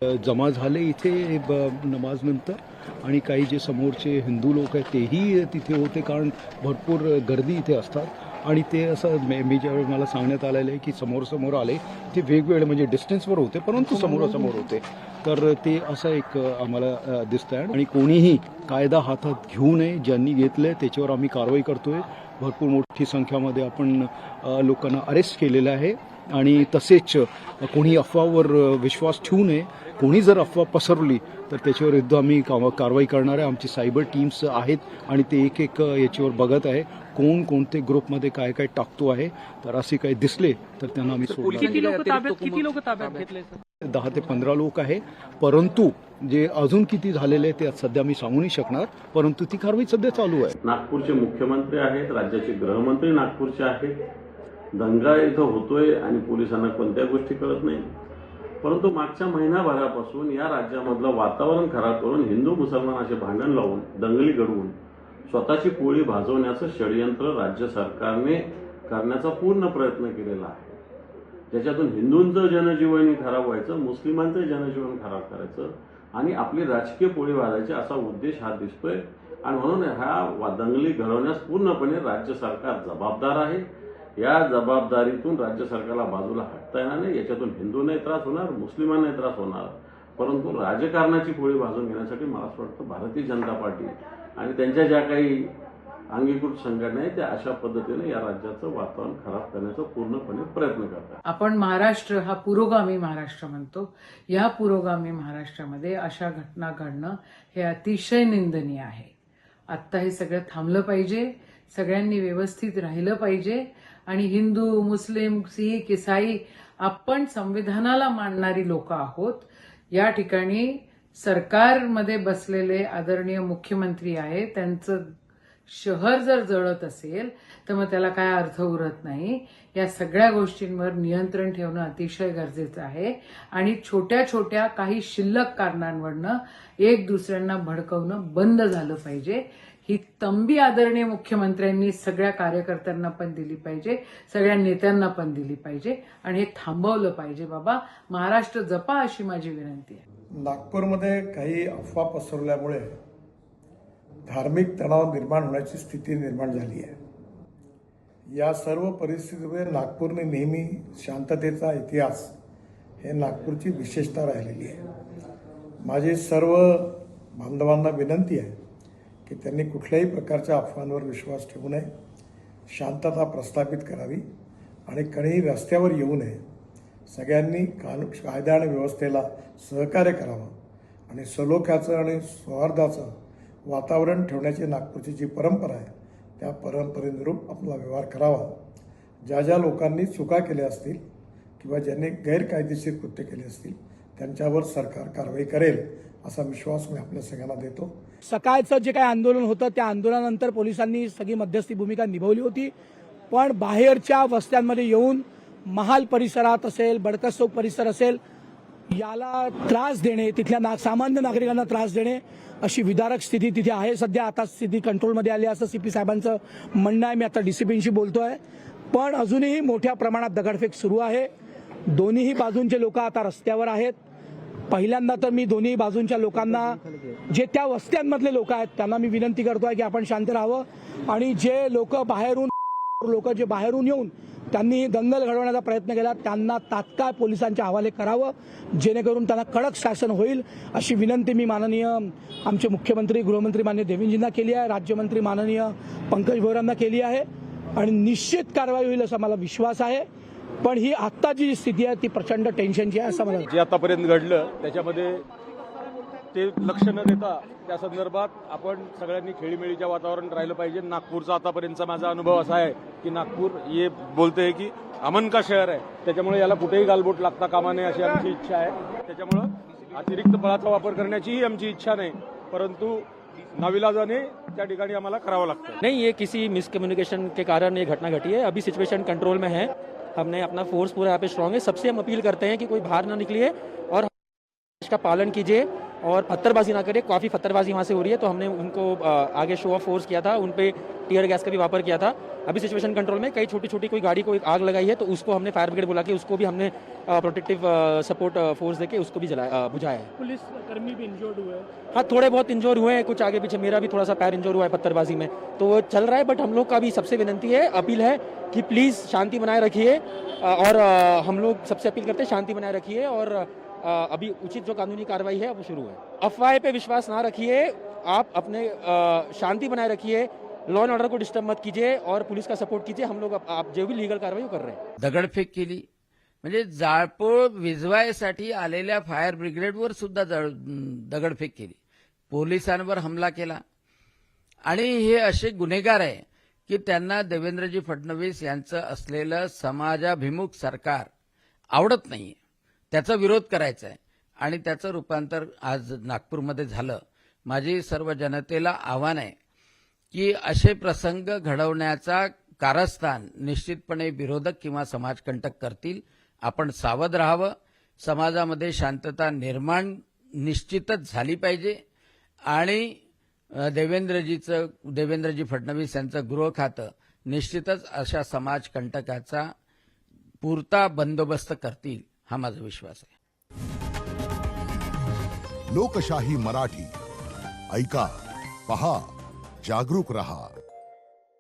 जमा झाले इथे नमाजनंतर आणि काही जे समोरचे हिंदू लोक आहेत तेही तिथे होते, कारण भरपूर गर्दी इथे असतात आणि ते असं मी ज्यावेळी मला सांगण्यात आलेलं आहे की समोर आले ते वेगवेगळे म्हणजे डिस्टन्सवर होते परंतु समोर होते, तर ते असं एक आम्हाला दिसतं आहे. आणि कोणीही कायदा हातात घेऊ नये, ज्यांनी घेतलं त्याच्यावर आम्ही कारवाई करतोय. भरपूर मोठी संख्यामध्ये आपण लोकांना अरेस्ट केलेलं आहे आणि तसेच कोणी अफवावर विश्वास ठेवू नये. कोणी जर अफवा पसरवली तर त्याच्यावर विरुद्ध आम्ही कारवाई करणार आहे. आमची सायबर टीम्स आहेत आणि ते एक याच्यावर बघत आहे कोणते ग्रुपमध्ये काय टाकतो आहे, तर असे काही दिसले तर त्यांना आम्ही सोडणार. किती लोक ताब्यात घेतले? 10 ते 15 लोक आहे, परंतु जे अजून किती झालेले ते सध्या मी सांगू नाही शकणार, परंतु ती कारवाई सध्या चालू आहे. नागपूरचे मुख्यमंत्री आहेत, राज्याचे गृहमंत्री नागपूरचे आहेत. दंगा इथं होतोय आणि पोलिसांना कोणत्या गोष्टी कळत नाही, परंतु मागच्या महिनाभरापासून या राज्यामधलं वातावरण खराब करून हिंदू मुसलमानाचे भांडण लावून दंगली घडवून स्वतःची पोळी भाजवण्याचं षडयंत्र राज्य सरकारने करण्याचा पूर्ण प्रयत्न केलेला आहे. ज्याच्यातून हिंदूंचं जनजीवन खराब व्हायचं, मुस्लिमांचं जनजीवन खराब करायचं आणि आपली राजकीय पोळी वाजायची असा उद्देश हा दिसतोय. आणि म्हणून ह्या दंगली घडवण्यास पूर्णपणे राज्य सरकार जबाबदार आहे. या जबाबदारीतून राज्य सरकारला बाजूला हटता येणार नाही. याच्यातून हिंदूंनाही त्रास होणार, मुस्लिमांनाही त्रास होणार, परंतु राजकारणाची पोळी भाजून घेण्यासाठी मला असं वाटतं भारतीय जनता पार्टी आणि त्यांच्या ज्या काही अंगीकृत संघटना आहेत त्या अशा पद्धतीने या राज्याचं वातावरण खराब करण्याचा पूर्णपणे प्रयत्न करतात. आपण महाराष्ट्र हा पुरोगामी महाराष्ट्र म्हणतो. या पुरोगामी महाराष्ट्रामध्ये अशा घटना घडणं हे अतिशय निंदनीय आहे. आत्ता हे सगळं थांबलं पाहिजे, सगळ्यांनी व्यवस्थित राहिलं पाहिजे आणि हिंदू, मुस्लिम, सिख, ईसाई आपण संविधानाला मानणारी लोक आहोत. या ठिकाणी सरकारमध्ये बसलेले आदरणीय मुख्यमंत्री आहेत, त्यांचं शहर जर जळत असेल तर मग त्याला काय अर्थ उरत नाही. या सगळ्या गोष्टींवर नियंत्रण ठेवणं अतिशय गरजेचं आहे आणि छोट्या छोट्या काही शिल्लक कारणांवरनं एक दुसऱ्यांना भडकवणं बंद झालं पाहिजे. ही तंबी आदरणीय मुख्यमंत्र्यांनी सगळ्या कार्यकर्त्यांना पण दिली पाहिजे, सगळ्या नेत्यांना पण दिली पाहिजे आणि हे थांबवलं पाहिजे. बाबा, महाराष्ट्र जपा अशी माझी विनंती आहे. नागपूरमध्ये काही अफवा पसरवल्यामुळे धार्मिक तणाव निर्माण होण्याची स्थिती निर्माण झाली आहे. या सर्व परिस्थितीमध्ये नागपूरने नेहमी शांततेचा इतिहास हे नागपूरची विशेषता राहिलेली आहे. माझी सर्व बांधवांना विनंती आहे की त्यांनी कुठल्याही प्रकारच्या अफवांवर विश्वास ठेवू नये, शांतता प्रस्थापित करावी आणि कोणीही रस्त्यावर येऊ नये. सगळ्यांनी कायदा आणि व्यवस्थेला सहकार्य करावं आणि सलोख्याचं आणि सौहार्दाचं वातावरण ठेवण्याची नागपूरची जी परंपरा आहे त्या परंपरेनुरूप आपला व्यवहार करावा. ज्या लोकांनी चुका केल्या असतील किंवा ज्यांनी गैरकायदेशीर कृत्य केले असतील त्यांच्यावर सरकार कारवाई करेल असा विश्वास मी आपल्या सगळ्यांना देतो. सकाळचं जे काही आंदोलन होतं त्या आंदोलनानंतर पोलिसांनी सगळी मध्यस्थी भूमिका निभावली होती, पण बाहेरच्या वस्त्यांमध्ये येऊन महाल परिसरात असेल, बडकस चौक परिसर असेल, याला त्रास देणे, तिथल्या सामान्य नागरिकांना त्रास देणे अशी विदारक स्थिती तिथे आहे. सध्या आता स्थिती कंट्रोलमध्ये आली असं सीपी साहेबांचं म्हणणं आहे. मी आता डीसीपींशी बोलतोय, पण अजूनही मोठ्या प्रमाणात दगडफेक सुरू आहे. दोन्हीही बाजूंचे लोक आता रस्त्यावर आहेत. पहिल्यांदा तर मी दोन्ही बाजूंच्या लोकांना, जे त्या वस्त्यांमधले लोक आहेत त्यांना मी विनंती करतोय की आपण शांत राहावं आणि जे लोक जे बाहेरून येऊन त्यांनी दंगल घडवण्याचा प्रयत्न केला त्यांना तात्काळ पोलिसांच्या हवाले करावं, जेणेकरून त्यांना कडक शासन होईल अशी विनंती मी माननीय आमचे मुख्यमंत्री गृहमंत्री माननीय देवेंद्रजींना केली आहे, राज्यमंत्री माननीय पंकज भोयरांना केली आहे आणि निश्चित कारवाई होईल असा मला विश्वास आहे. पण ही आत्ता जी स्थिती आहे ती प्रचंड टेन्शनची आहे असं मला जे आतापर्यंत घडलं त्याच्यामध्ये ते लक्ष न देता त्या संदर्भात आपण सगळ्यांनी खेळीमेळीच्या वातावरण राहिलं पाहिजे. नागपूरचा आतापर्यंतचा माझा अनुभव असा आहे की नागपूर हे बोलते की अमन का शहर आहे, त्याच्यामुळे याला कुठेही गालबोट लागता कामा नये अशी आमची इच्छा आहे. त्याच्यामुळं अतिरिक्त बळाचा वापर करण्याचीही आमची इच्छा नाही, परंतु नाविलाजाने त्या ठिकाणी आम्हाला करावं लागतं. नहीं, ये किसी मिसकम्युनिकेशन के कारण ये घटना घटी है. अभी सिचुएशन कंट्रोल में है. हमने अपना फोर्स पूरा यहाँ पे स्ट्रांग है. सबसे हम अपील करते हैं कि कोई बाहर ना निकलिए और का पालन कीजिए. और पत्थरबाजी ना करें। काफ़ी पत्थरबाजी वहाँ से हो रही है, तो हमने उनको आगे शो ऑफ फोर्स किया था, उन पे टीयर गैस का भी वापर किया था। अभी सिचुएशन कंट्रोल में, कई छोटी छोटी कोई गाड़ी को एक आग लगाई है तो उसको हमने फायर ब्रिगेड बुला के उसको भी हमने प्रोटेक्टिव सपोर्ट फोर्स देके उसको भी बुझाया है। पुलिस कर्मी भी इंजर्ड हुए। हाँ, थोड़े बहुत इंजोर हुए हैं, कुछ आगे पीछे, मेरा भी थोड़ा सा पैर इंजोर हुआ है पत्थरबाजी में, तो वो चल रहा है। बट हम लोग का भी सबसे विनंती है, अपील है कि प्लीज़ शांति बनाए रखिए, और हम लोग सबसे अपील करते हैं शांति बनाए रखिए, और अभी उचित जो कानूनी कार्रवाई है वो शुरू है। अफवाह पे विश्वास ना रखिए, आप अपने शांति बनाए रखिए, लॉ एंड ऑर्डर को डिस्टर्ब मत कीजिए और पुलिस का सपोर्ट कीजिए। हम लोग आप जो भी लीगल कार्रवाई वो कर रहे हैं। दगडफेक केली, म्हणजे जाळपोळ विझवायसाठी आलेल्या फायर ब्रिगेडवर सुद्धा दगडफेक केली, पोलिसांवर हमला केला. आणि हे असे गुन्हेगार आहे की त्यांना देवेंद्रजी फडणवीस यांचं असलेलं समाजाभिमुख सरकार आवडत नाहीये, त्याचा विरोध करायचा आहे आणि त्याचं रूपांतर आज नागपूरमध्ये झालं. माझी सर्व जनतेला आव्हान आहे की असे प्रसंग घडवण्याचा कारस्थान निश्चितपणे विरोधक किंवा समाजकंटक करतील. आपण सावध राहावं. समाजामध्ये शांतता निर्माण निश्चितच झाली पाहिजे आणि देवेंद्रजी फडणवीस यांचं गृह खातं निश्चितच अशा समाजकंटकाचा पुरता बंदोबस्त करतील, हा माझा विश्वास आहे. लोकशाही मराठी ऐका, पहा, जागरूक रहा.